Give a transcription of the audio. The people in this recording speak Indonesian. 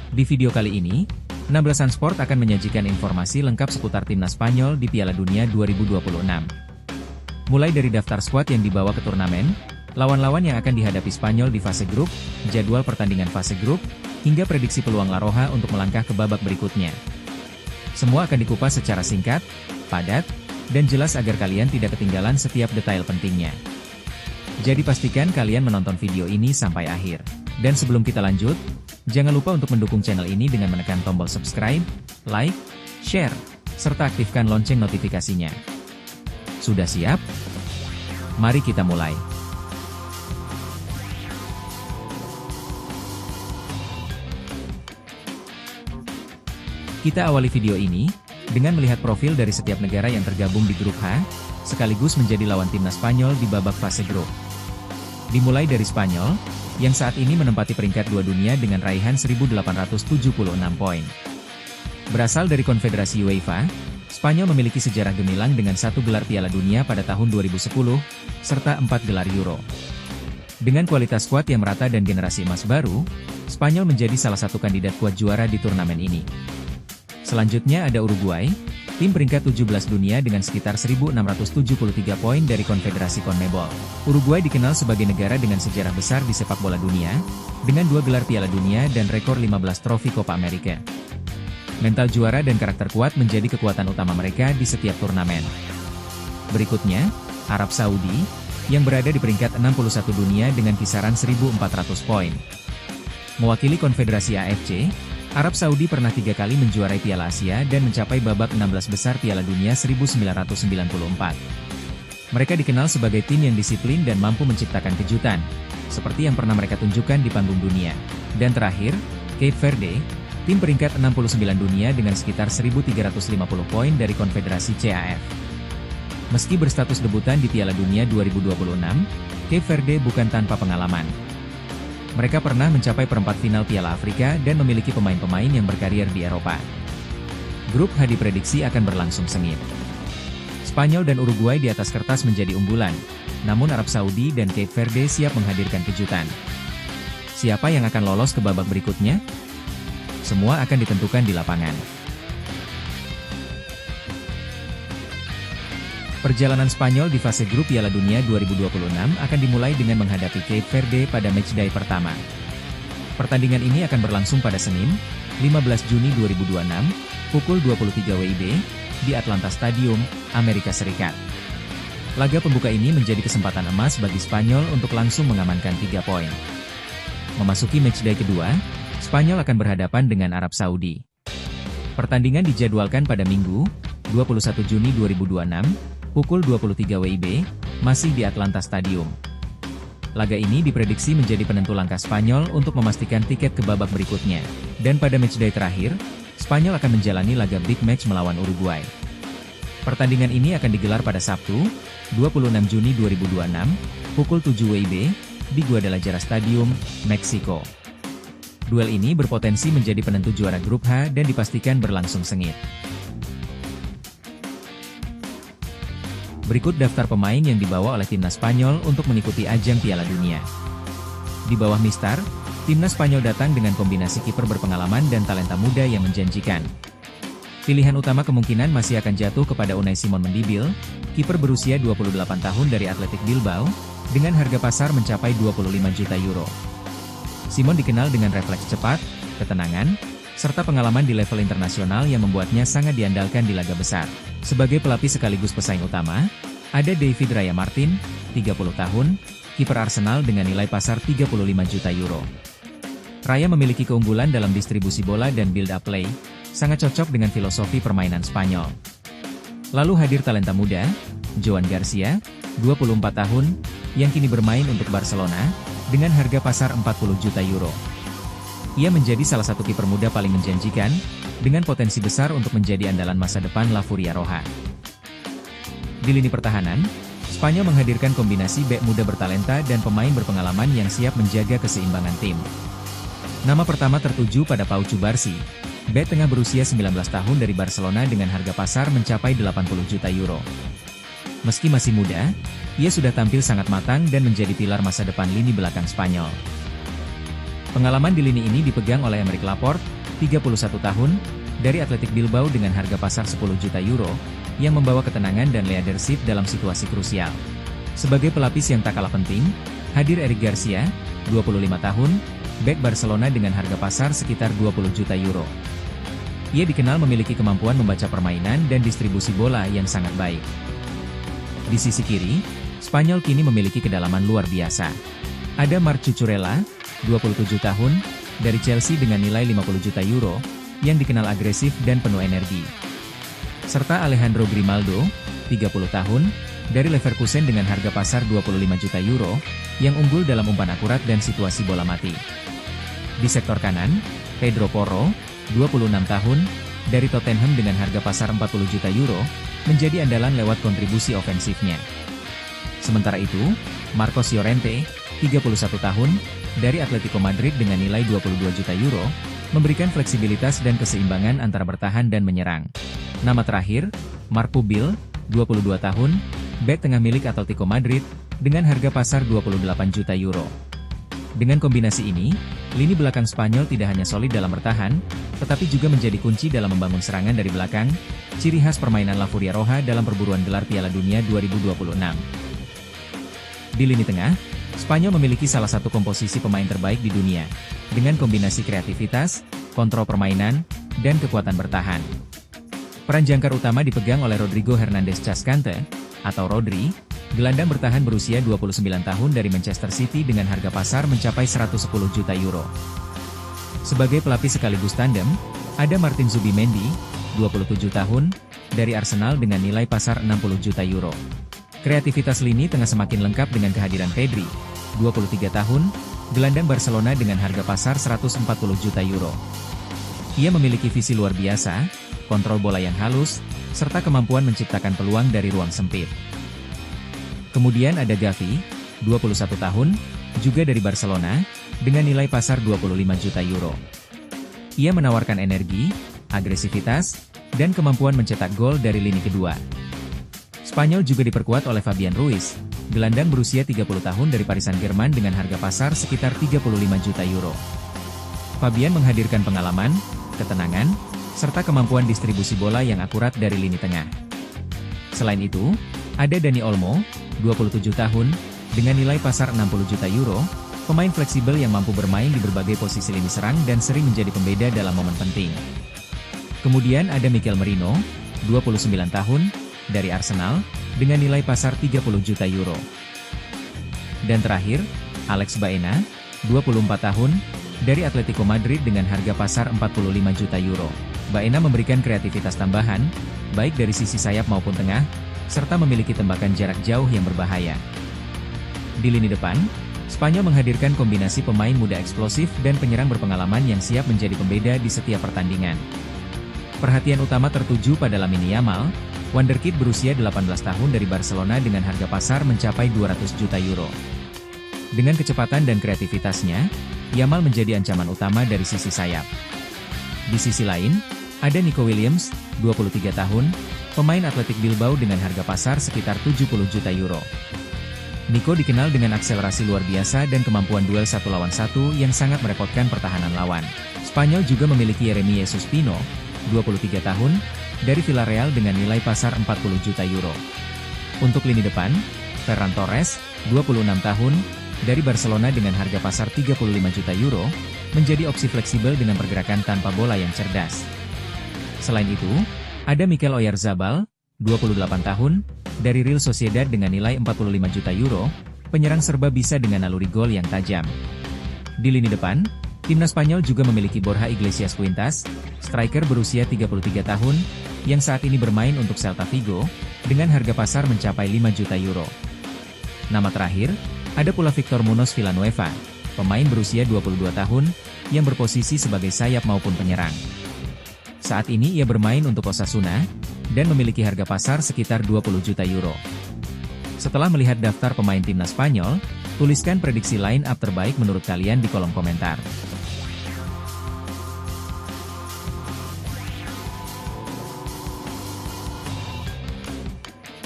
Di video kali ini, 16an Sport akan menyajikan informasi lengkap seputar timnas Spanyol di Piala Dunia 2026. Mulai dari daftar skuad yang dibawa ke turnamen, lawan-lawan yang akan dihadapi Spanyol di fase grup, jadwal pertandingan fase grup, hingga prediksi peluang La Roja untuk melangkah ke babak berikutnya. Semua akan dikupas secara singkat, padat, dan jelas agar kalian tidak ketinggalan setiap detail pentingnya. Jadi pastikan kalian menonton video ini sampai akhir. Dan sebelum kita lanjut, jangan lupa untuk mendukung channel ini dengan menekan tombol subscribe, like, share, serta aktifkan lonceng notifikasinya. Sudah siap? Mari kita mulai. Kita awali video ini dengan melihat profil dari setiap negara yang tergabung di grup H, sekaligus menjadi lawan timnas Spanyol di babak fase grup. Dimulai dari Spanyol, yang saat ini menempati peringkat 2 dunia dengan raihan 1.876 poin. Berasal dari Konfederasi UEFA, Spanyol memiliki sejarah gemilang dengan 1 gelar Piala Dunia pada tahun 2010, serta 4 gelar Euro. Dengan kualitas skuad yang merata dan generasi emas baru, Spanyol menjadi salah satu kandidat kuat juara di turnamen ini. Selanjutnya ada Uruguay, tim peringkat 17 dunia dengan sekitar 1.673 poin dari Konfederasi CONMEBOL. Uruguay dikenal sebagai negara dengan sejarah besar di sepak bola dunia, dengan 2 gelar Piala Dunia dan rekor 15 trofi Copa America. Mental juara dan karakter kuat menjadi kekuatan utama mereka di setiap turnamen. Berikutnya, Arab Saudi, yang berada di peringkat 61 dunia dengan kisaran 1.400 poin. Mewakili Konfederasi AFC, Arab Saudi pernah 3 kali menjuarai Piala Asia dan mencapai babak 16 besar Piala Dunia 1994. Mereka dikenal sebagai tim yang disiplin dan mampu menciptakan kejutan, seperti yang pernah mereka tunjukkan di panggung dunia. Dan terakhir, Cape Verde, tim peringkat 69 dunia dengan sekitar 1.350 poin dari Konfederasi CAF. Meski berstatus debutan di Piala Dunia 2026, Cape Verde bukan tanpa pengalaman. Mereka pernah mencapai perempat final Piala Afrika dan memiliki pemain-pemain yang berkarier di Eropa. Grup H diprediksi akan berlangsung sengit. Spanyol dan Uruguay di atas kertas menjadi unggulan, namun Arab Saudi dan Cape Verde siap menghadirkan kejutan. Siapa yang akan lolos ke babak berikutnya? Semua akan ditentukan di lapangan. Perjalanan Spanyol di fase grup Piala Dunia 2026 akan dimulai dengan menghadapi Cape Verde pada matchday pertama. Pertandingan ini akan berlangsung pada Senin, 15 Juni 2026, pukul 23 WIB, di Atlanta Stadium, Amerika Serikat. Laga pembuka ini menjadi kesempatan emas bagi Spanyol untuk langsung mengamankan 3 poin. Memasuki matchday kedua, Spanyol akan berhadapan dengan Arab Saudi. Pertandingan dijadwalkan pada Minggu, 21 Juni 2026, pukul 23 WIB, masih di Atlanta Stadium. Laga ini diprediksi menjadi penentu langkah Spanyol untuk memastikan tiket ke babak berikutnya. Dan pada matchday terakhir, Spanyol akan menjalani laga big match melawan Uruguay. Pertandingan ini akan digelar pada Sabtu, 26 Juni 2026, pukul 7 WIB, di Guadalajara Stadium, Meksiko. Duel ini berpotensi menjadi penentu juara grup H dan dipastikan berlangsung sengit. Berikut daftar pemain yang dibawa oleh timnas Spanyol untuk mengikuti ajang Piala Dunia. Di bawah Mistar, timnas Spanyol datang dengan kombinasi kiper berpengalaman dan talenta muda yang menjanjikan. Pilihan utama kemungkinan masih akan jatuh kepada Unai Simon Mendívil, kiper berusia 28 tahun dari Athletic Bilbao, dengan harga pasar mencapai 25 juta euro. Simon dikenal dengan refleks cepat, ketenangan, serta pengalaman di level internasional yang membuatnya sangat diandalkan di laga besar. Sebagai pelapis sekaligus pesaing utama, ada David Raya Martin, 30 tahun, kiper Arsenal dengan nilai pasar 35 juta euro. Raya memiliki keunggulan dalam distribusi bola dan build-up play, sangat cocok dengan filosofi permainan Spanyol. Lalu hadir talenta muda, Joan Garcia, 24 tahun, yang kini bermain untuk Barcelona, dengan harga pasar 40 juta euro. Ia menjadi salah satu kiper muda paling menjanjikan, dengan potensi besar untuk menjadi andalan masa depan La Furia Roja. Di lini pertahanan, Spanyol menghadirkan kombinasi bek muda bertalenta dan pemain berpengalaman yang siap menjaga keseimbangan tim. Nama pertama tertuju pada Pau Cubarsí, bek tengah berusia 19 tahun dari Barcelona dengan harga pasar mencapai 80 juta euro. Meski masih muda, ia sudah tampil sangat matang dan menjadi pilar masa depan lini belakang Spanyol. Pengalaman di lini ini dipegang oleh Aymeric Laporte, 31 tahun, dari Athletic Bilbao dengan harga pasar 10 juta euro, yang membawa ketenangan dan leadership dalam situasi krusial. Sebagai pelapis yang tak kalah penting, hadir Eric Garcia, 25 tahun, bek Barcelona dengan harga pasar sekitar 20 juta euro. Ia dikenal memiliki kemampuan membaca permainan dan distribusi bola yang sangat baik. Di sisi kiri, Spanyol kini memiliki kedalaman luar biasa. Ada Marc Cucurella, 27 tahun, dari Chelsea dengan nilai 50 juta euro, yang dikenal agresif dan penuh energi. Serta Alejandro Grimaldo, 30 tahun, dari Leverkusen dengan harga pasar 25 juta euro, yang unggul dalam umpan akurat dan situasi bola mati. Di sektor kanan, Pedro Porro, 26 tahun, dari Tottenham dengan harga pasar 40 juta euro, menjadi andalan lewat kontribusi ofensifnya. Sementara itu, Marcos Llorente, 31 tahun, dari Atletico Madrid dengan nilai 22 juta euro, memberikan fleksibilitas dan keseimbangan antara bertahan dan menyerang. Nama terakhir, Marc Pubil, 22 tahun, bek tengah milik Atletico Madrid, dengan harga pasar 28 juta euro. Dengan kombinasi ini, lini belakang Spanyol tidak hanya solid dalam bertahan, tetapi juga menjadi kunci dalam membangun serangan dari belakang, ciri khas permainan La Furia Roja dalam perburuan gelar Piala Dunia 2026. Di lini tengah, Spanyol memiliki salah satu komposisi pemain terbaik di dunia, dengan kombinasi kreativitas, kontrol permainan, dan kekuatan bertahan. Peran jangkar utama dipegang oleh Rodrigo Hernández Cascante, atau Rodri, gelandang bertahan berusia 29 tahun dari Manchester City dengan harga pasar mencapai 110 juta euro. Sebagai pelapis sekaligus tandem, ada Martin Zubimendi, 27 tahun, dari Arsenal dengan nilai pasar 60 juta euro. Kreativitas lini tengah semakin lengkap dengan kehadiran Pedri, 23 tahun, gelandang Barcelona dengan harga pasar 140 juta euro. Ia memiliki visi luar biasa, kontrol bola yang halus, serta kemampuan menciptakan peluang dari ruang sempit. Kemudian ada Gavi, 21 tahun, juga dari Barcelona, dengan nilai pasar 25 juta euro. Ia menawarkan energi, agresivitas, dan kemampuan mencetak gol dari lini kedua. Spanyol juga diperkuat oleh Fabian Ruiz, gelandang berusia 30 tahun dari Paris Saint-Germain dengan harga pasar sekitar 35 juta euro. Fabian menghadirkan pengalaman, ketenangan, serta kemampuan distribusi bola yang akurat dari lini tengah. Selain itu, ada Dani Olmo, 27 tahun, dengan nilai pasar 60 juta euro, pemain fleksibel yang mampu bermain di berbagai posisi lini serang dan sering menjadi pembeda dalam momen penting. Kemudian ada Mikel Merino, 29 tahun, dari Arsenal, dengan nilai pasar 30 juta euro. Dan terakhir, Alex Baena, 24 tahun, dari Atletico Madrid dengan harga pasar 45 juta euro. Baena memberikan kreativitas tambahan, baik dari sisi sayap maupun tengah, serta memiliki tembakan jarak jauh yang berbahaya. Di lini depan, Spanyol menghadirkan kombinasi pemain muda eksplosif dan penyerang berpengalaman yang siap menjadi pembeda di setiap pertandingan. Perhatian utama tertuju pada Lamine Yamal, wonderkid berusia 18 tahun dari Barcelona dengan harga pasar mencapai 200 juta euro. Dengan kecepatan dan kreativitasnya, Yamal menjadi ancaman utama dari sisi sayap. Di sisi lain, ada Nico Williams, 23 tahun, pemain Athletic Bilbao dengan harga pasar sekitar 70 juta euro. Nico dikenal dengan akselerasi luar biasa dan kemampuan duel 1 lawan 1 yang sangat merepotkan pertahanan lawan. Spanyol juga memiliki Yeremy Jesus Pino, 23 tahun, dari Villarreal dengan nilai pasar 40 juta euro. Untuk lini depan, Ferran Torres, 26 tahun, dari Barcelona dengan harga pasar 35 juta euro, menjadi opsi fleksibel dengan pergerakan tanpa bola yang cerdas. Selain itu, ada Mikel Oyarzabal, 28 tahun, dari Real Sociedad dengan nilai 45 juta euro, penyerang serba bisa dengan naluri gol yang tajam. Di lini depan, timnas Spanyol juga memiliki Borja Iglesias Quintas, striker berusia 33 tahun, yang saat ini bermain untuk Celta Vigo, dengan harga pasar mencapai 5 juta euro. Nama terakhir, ada pula Victor Munoz Villanueva, pemain berusia 22 tahun, yang berposisi sebagai sayap maupun penyerang. Saat ini ia bermain untuk Osasuna, dan memiliki harga pasar sekitar 20 juta euro. Setelah melihat daftar pemain timnas Spanyol, tuliskan prediksi line up terbaik menurut kalian di kolom komentar.